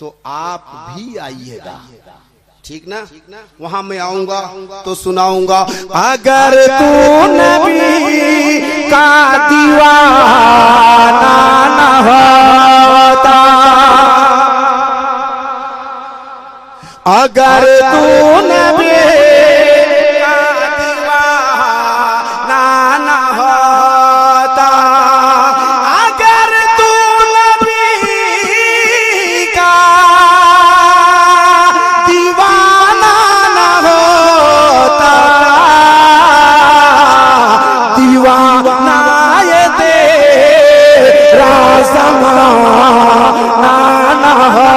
तो आप भी आइएगा, ठीक ना। वहां मैं आऊंगा तो सुनाऊंगा। अगर तू नबी का दीवाना न होता, अगर तू नबी का दीवाना न होता, अगर तू नबी का दीवाना न होता, दीवाना ये तेरा ज़माना न हो,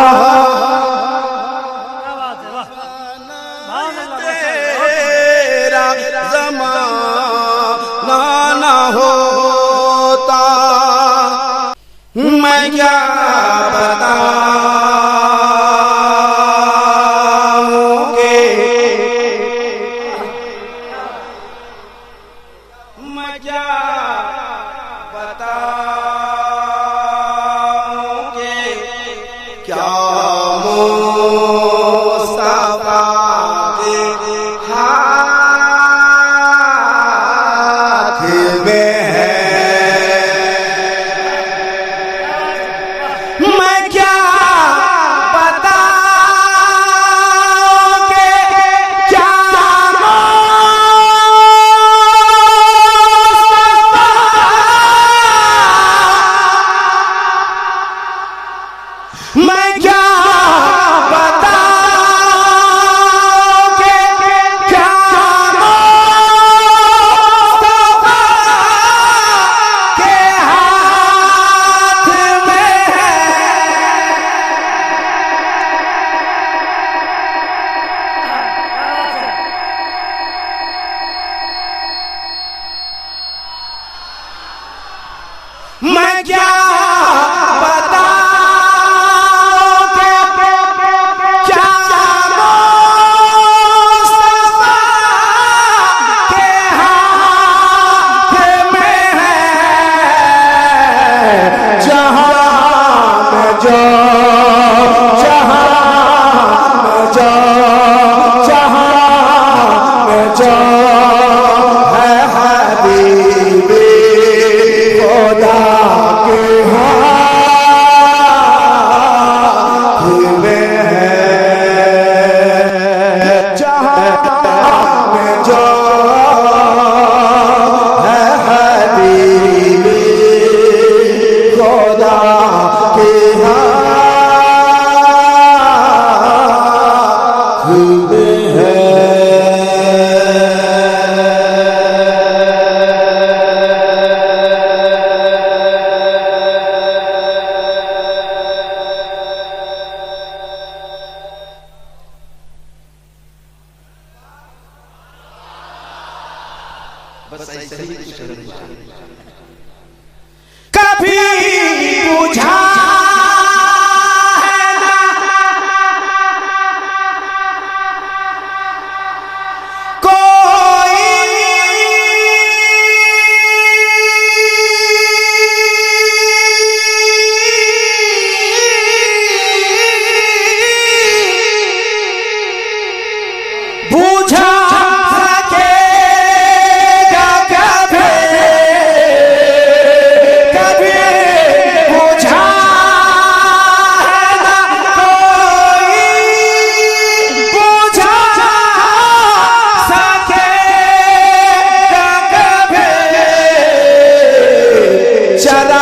होता मैं क्या बताऊंगे, मैं क्या बताऊंगे, क्या मुस्तफा के हाथ में है, मैं क्या बताऊंगे, क्या मैं क्या बताऊंगे, क्या मुस्तफा के हाथ में है, मैं क्या बताऊंगे, क्या मुस्तफा के हाथ में है, जहां में जो जहां में जो जहां में जो है हबीबी खुदा के हाथ में है, जहां में जो है हबीबी खुदा के हाथ में है। बस ऐसे ही कुछ कभी बुझा है ना कोई बुझा है चला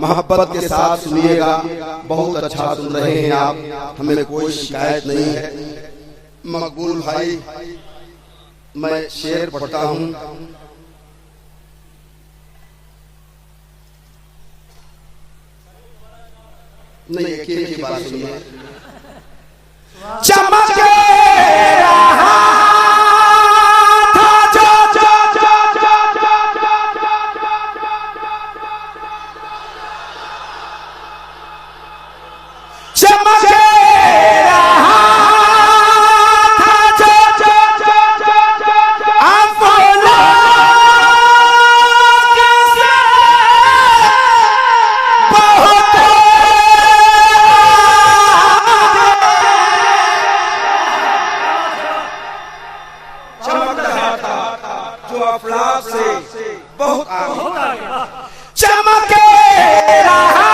मोहब्बत के साथ सुनिएगा। बहुत अच्छा सुन रहे हैं आप, हमें कोई शिकायत नहीं है। मकबूल भाई, मैं शेर पढ़ता हूँ। नहीं, एक ही बात सुनिए। चमक रहा था चमक रहा था अपना बहुत चमक रहा था जो अफलाक से बहुत आगे चमक रहा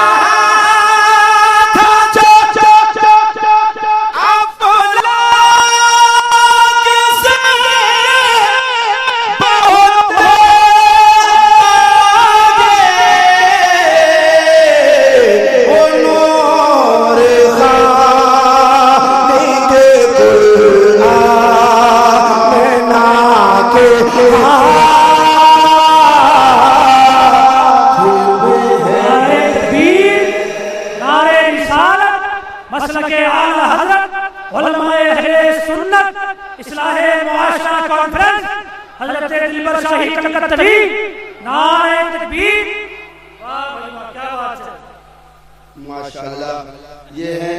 माशाल्लाह। ये है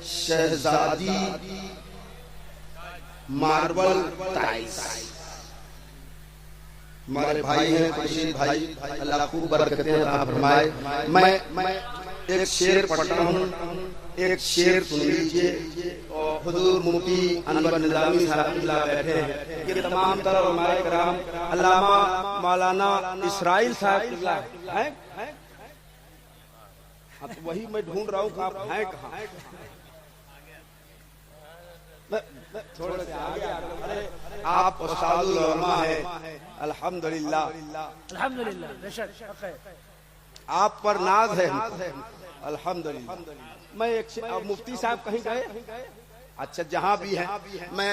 शहजादी मार्बल टाइल्स। हमारे भाई हैं खुर्शीद भाई, अल्लाह खूब बरकतें अता फरमाए। मैं एक शेर पढ़ता हूँ, एक शेर सुन लीजिए। और हुजूर मुफ्ती अनवर निजामी साहब बैठे हैं। ये तमाम तरह उलमाए कराम, अल्लामा मौलाना इसराइल साहब हैं। हाँ, तो वही मैं ढूंढ रहा हूँ कि आप हैं कहाँ। थोड़े से आगे। अरे आप उस्तादुल उलमा हैं, अल्हम्दुलिल्लाह अल्हम्दुलिल्लाह, आप पर नाज है, अल्हम्दुलिल्लाह। मैं एक मुफ्ती साहब कहीं गए? अच्छा, जहाँ भी है मैं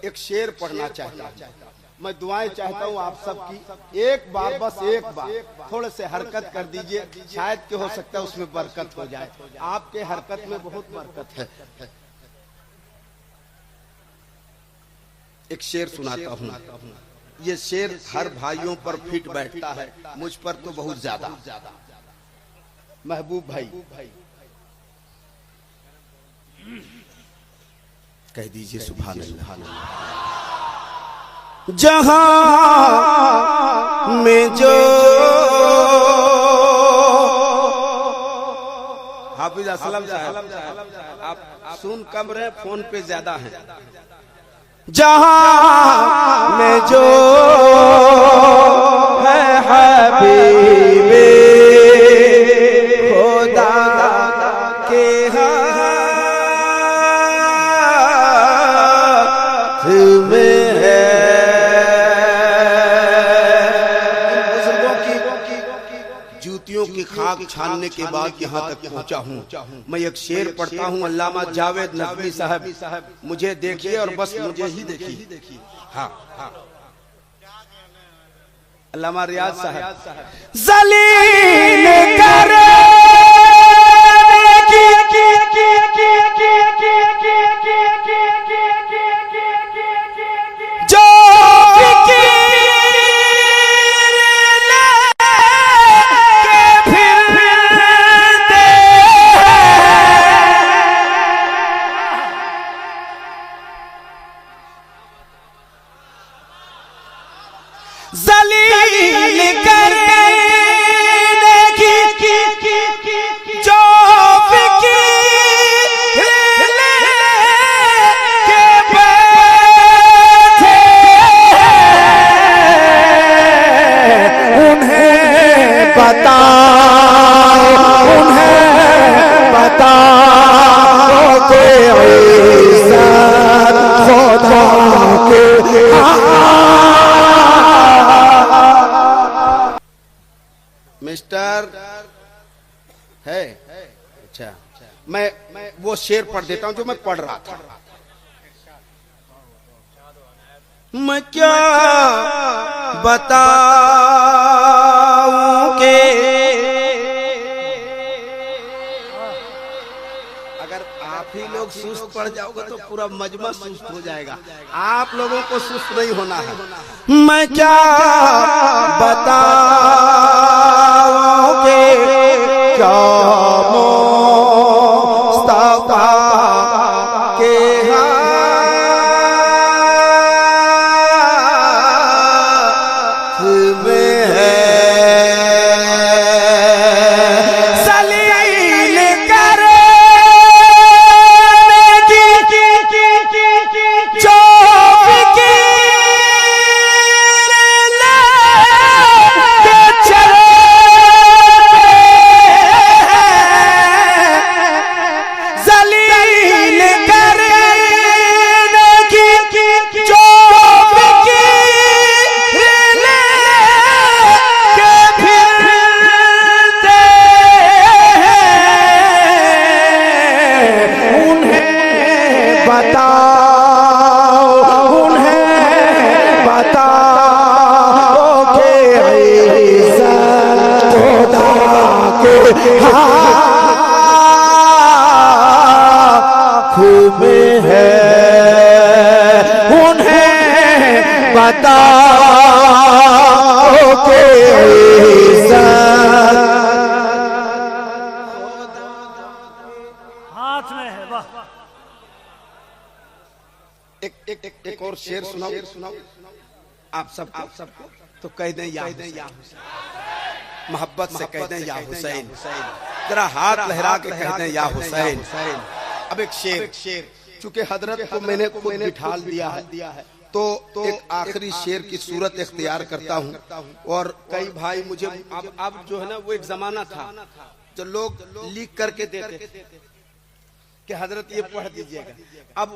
एक शेर पढ़ना चाहता हूँ। मैं दुआएं चाहता हूँ आप सबकी। एक बार, बस एक बार थोड़े से हरकत कर दीजिए, शायद कि हो सकता है उसमें बरकत हो जाए। आपके हरकत में बहुत बरकत है। एक शेर सुनाता हूँ। ये शेर हर भाइयों पर फिट बैठता है, मुझ पर तो बहुत ज्यादा। महबूब भाई कह दीजिए सुभान अल्लाह। जहां में जो हाफिज असलम साहब, आप सुन कम रहे, फोन पे ज्यादा है। जहां में जो है हबीबे खुदा के हाथ में है। जूतियों की खाक छानने के बाद यहाँ तक पहुँचा हूँ। मैं एक शेर पढ़ता हूँ। अल्लामा जावेद नज़मी साहब, मुझे देखिए और बस मुझे ही देखिए। हाँ हाँ, अल्लामा रियाज साहब। ज़लील करे जलील करने की जो के बैठे उन्हें बताओ के इज़्ज़त खुदा के मिस्टर है। अच्छा, मैं वो शेर पढ़ देता हूं जो मैं पढ़ रहा था। मैं क्या बताऊं के अगर आप ही लोग सुस्त पड़ जाओगे तो पूरा मजमा सुस्त हो जाएगा। आप लोगों को सुस्त नहीं होना है। मैं क्या बताऊं के क्या मुस्तफा के में है, उन्हें बताओ के हाथ में है। वाह, एक और शेर सुनाओ आप सबको तो कह दें या मोहब्बत से कह दें या हुसैन। जरा हाथ लहरा के कह दें या हुसैन। अब एक शेर, चूंकि हजरत को मैंने बिठा दिया है तो एक आखिरी शेर की सूरत इख्तियार करता हूँ। और कई भाई मुझे अब जो है ना, वो एक जमाना था जो लोग लिख करके देते कि हजरत ये पढ़ दीजिएगा। अब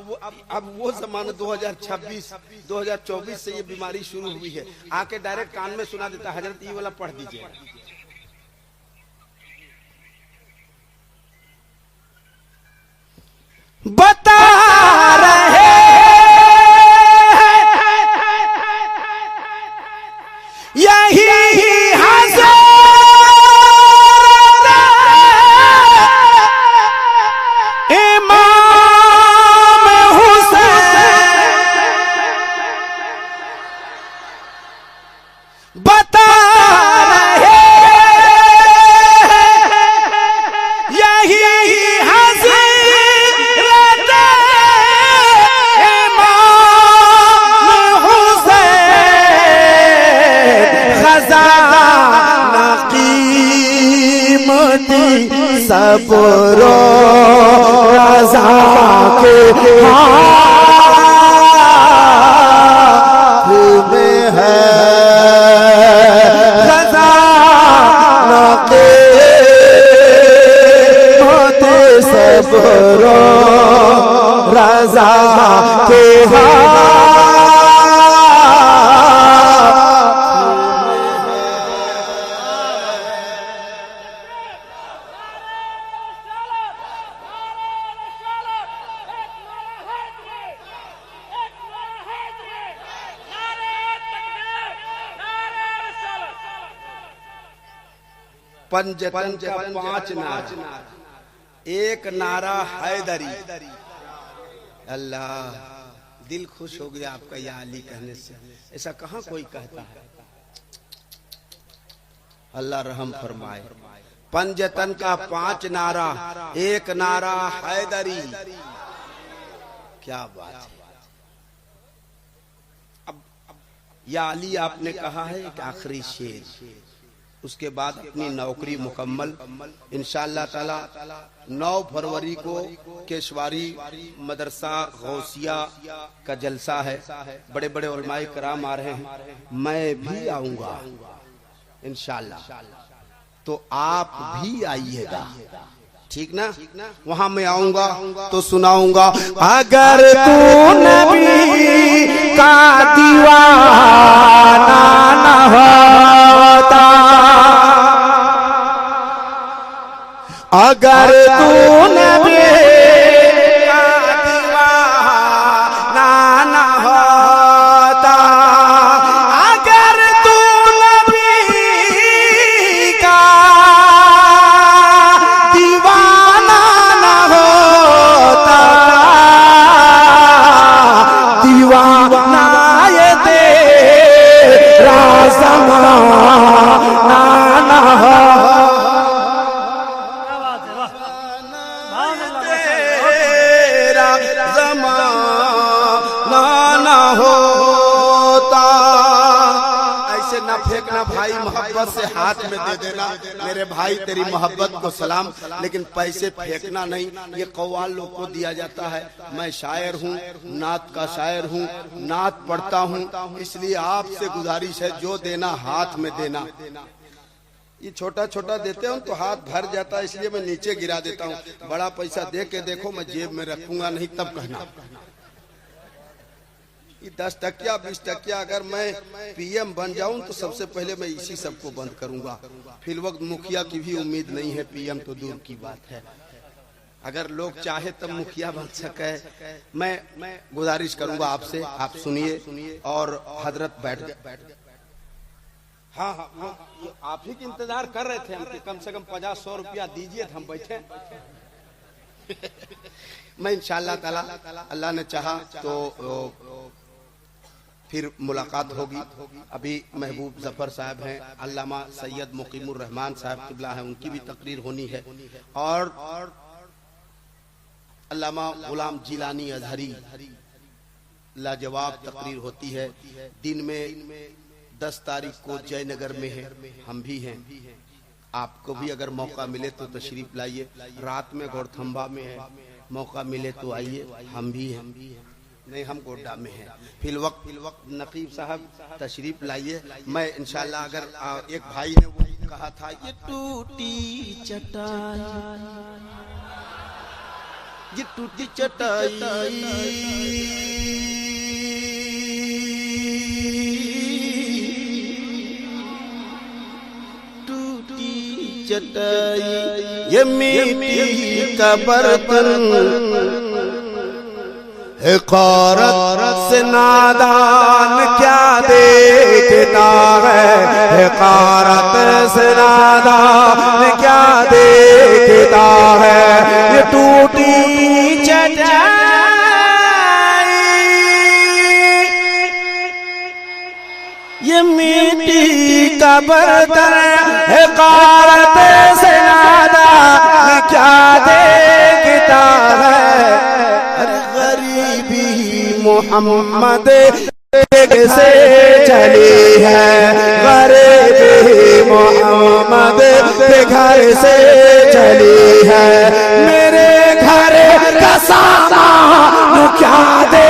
वो जमाना 2026-2024 से ये बीमारी शुरू हुई है, आके डायरेक्ट कान में सुना देता हजरत ये वाला पढ़ दीजिएगा। बता रहे यही सब रज़ा के हाथ में है, खज़ाना क़ीमत सब रज़ा के हाथ। पंजतन का 5 नारा, एक नारा हैदरी। अल्लाह, दिल खुश हो गया आपका या अली कहने से। ऐसा कहाँ कोई कहता है। अल्लाह रहम फरमाए। पंजतन का 5 नारा, एक नारा हैदरी। क्या बात है। अब या अली आपने कहा है एक आखिरी शेर, उसके बाद अपनी नौकरी मुकम्मल। इंशाअल्लाह ताला 9 फरवरी को केशवारी मदरसा गौसिया का जलसा है। बड़े बड़े उलमाए कराम आ रहे हैं, मैं भी आऊंगा इंशाअल्लाह, तो आप भी आइएगा, ठीक ना। वहां मैं आऊंगा तो सुनाऊंगा। अगर तू नबी का दीवाना न होता अगर तू नबी का दीवाना ना होता, अगर तू नबी का दीवाना ना होता, दीवाना ये तेरा ज़माना ना हो, ना फेंकना भाई, मोहब्बत से हाथ में दे देना, मेरे भाई तेरी मोहब्बत को सलाम, लेकिन पैसे फेंकना नहीं। ये कव्वाल लोग को दिया जाता है। मैं शायर हूँ, नात का शायर हूँ, नात पढ़ता हूँ, इसलिए आपसे गुजारिश है जो देना हाथ में देना। ये छोटा छोटा देते हो तो हाथ भर जाता है, इसलिए मैं नीचे गिरा देता हूँ। बड़ा पैसा दे के देखो, मैं जेब में रखूंगा नहीं, तब कहना। ये 10 टकिया 20 टकिया अगर मैं पीएम बन जाऊं तो सबसे पहले मैं इसी सबको बंद करूंगा। फिर वक्त मुखिया की भी उम्मीद नहीं है, पीएम तो दूर की बात है। अगर लोग चाहे तब मुखिया बन सके। मैं गुजारिश करूंगा आपसे, आप सुनिए और हजरत बैठ गए। हाँ हाँ हाँ, आप ही की इंतजार कर रहे थे हम कि कम से कम 50-100 रुपया दीजिए तो हम बैठे। मैं इंशाअल्लाह ताला, अल्लाह ने चाहा तो फिर मुलाकात होगी। अभी महबूब जफर साहब हैं, अल्लामा सैयद मुकीमुर रहमान साहब किबला हैं, उनकी भी तकरीर होनी है, और अल्लामा गुलाम जिलानी अजहरी लाजवाब तकरीर होती है। दिन में 10 तारीख को जयनगर में है, हम भी हैं। आपको भी अगर मौका मिले तो तशरीफ लाइए। रात में गौरथंबा में है, मौका मिले तो आइए, हम भी हैं। नहीं, हम गोड्डा में हैं। फिल वक्त नकीब साहब तशरीफ लाइए। मैं इंशाल्लाह, अगर एक भाई ने वो कहा था, ये टूटी चटाई, ये टूटी चटाई, टूटी चटाई, ये मिट्टी का बर्तन, हिकारत से नादान क्या देखता है, हिकारत से नादान क्या देखता है, ये टूटी चटाई, ये मिट्टी का बर्तन, हिकारत से नादान क्या देखता है। मोहम्मद से चली है, गरीबी मोहम्मद के घर से चली है, मेरे घर का सामान क्या दे